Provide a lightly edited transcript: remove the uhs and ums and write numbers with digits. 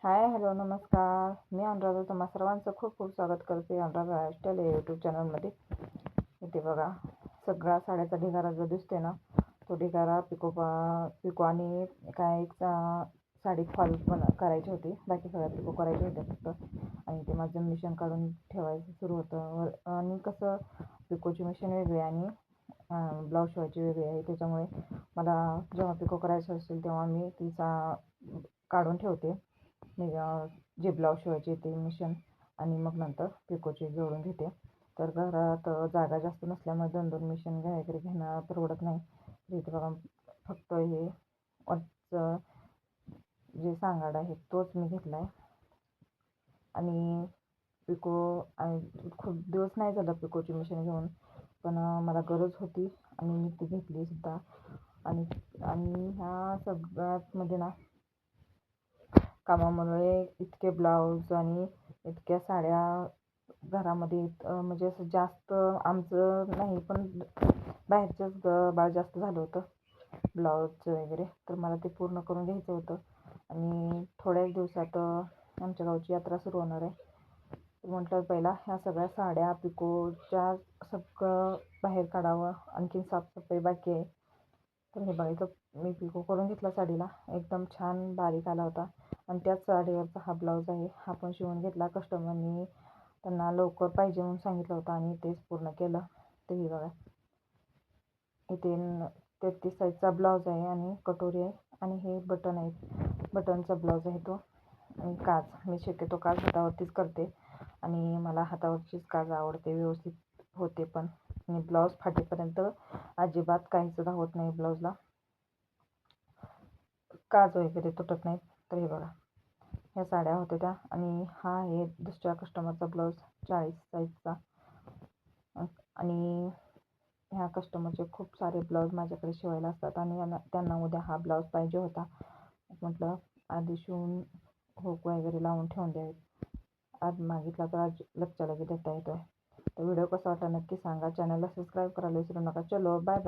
हाय, hello, नमस्कार. मी अनुराधा. तुम्हा सर्वांचं खूप खूप स्वागत करते अनुराधा लाईफस्टाईल या यूट्यूब चॅनलमध्ये. इथे बघा, सगळा साड्याचा ढिगारा जो दिसते ना, तो ढिगारा पिको आणि काय एक साडी फॉल पण करायची होती. बाकी सगळ्या पिको करायचे होते फक्त. आणि ते माझं मिशन काढून ठेवायचं सुरू होतं. आणि कसं पिकोची मिशन वेगळी आणि ब्लाऊज शिवायची वेगळी आहे. त्याच्यामुळे मला जेव्हा पिको करायचं असेल तेव्हा मी तिचा काढून ठेवते. मी जे ब्लाऊज शिवायचे ते मिशन आणि मग नंतर पिकोचे जोडून घेते. तर घरात जागा जास्त नसल्यामुळे 2-2 मिशन वगैरे घेणं परवडत नाही. इथे बघा, फक्त हे वरचं जे सांगाड आहे तोच मी घेतला आहे. आणि पिको खूप दिवस नाही झालं पिकोची मिशन घेऊन, पण मला गरज होती आणि मी ती घेतली सुद्धा. आणि आणि ह्या सगळ्यात मध्ये ना, कामामुळे इतके ब्लाऊज आणि इतक्या साड्या घरामध्ये म्हणजे असं जास्त आमचं नाही, पण बाहेरचंच बाळ जास्त झालं होतं ब्लाऊजचं वगैरे. तर मला ते पूर्ण करून घ्यायचं होतं. आणि थोड्याच दिवसात आमच्या गावची यात्रा सुरू होणार आहे. तर म्हटलं पहिला ह्या सगळ्या साड्या पिकोच्या सगळं बाहेर काढावं. आणखीन साफसफाई बाकी आहे. तर हे बघा, इथं मी पिको करून घेतला साडीला. एकदम छान बारीक आला होता. आणि त्याच साडीवरचा हा ब्लाऊज आहे, हा पण शिवून घेतला. कस्टमरनी त्यांना लवकर पाहिजे म्हणून सांगितलं होतं आणि तेच पूर्ण केलं. तर हे बघा, इथे 33 साईजचा ब्लाऊज आहे आणि कटोरी आहे. आणि हे बटन आहे, बटनचा ब्लाऊज आहे तो. आणि काज, मी शक्यतो काज हातावरतीच करते आणि मला हातावरचीच काज आवडते, व्यवस्थित होते पण. आणि ब्लाऊज फाटेपर्यंत अजिबात काहीच होत नाही ब्लाऊजला, काज वगैरे तुटत नाहीत. तर हे बघा, ह्या साड्या होत्या त्या. आणि हा आहे दुसऱ्या कस्टमरचा ब्लाऊज 40 साईजचा. आणि ह्या कस्टमरचे खूप सारे ब्लाऊज माझ्याकडे शिवायला असतात आणि त्यांना उद्या हा ब्लाऊज पाहिजे होता. म्हटलं आधी शिवून हुक वगैरे लावून ठेवून द्यावेत. आज मागितला तर आज लगच्या लगे देता येतोय. तर व्हिडिओ कसा वाटला नक्की सांगा. चॅनलला सबस्क्राईब करायला विसरू नका. चलो, बाय बाय.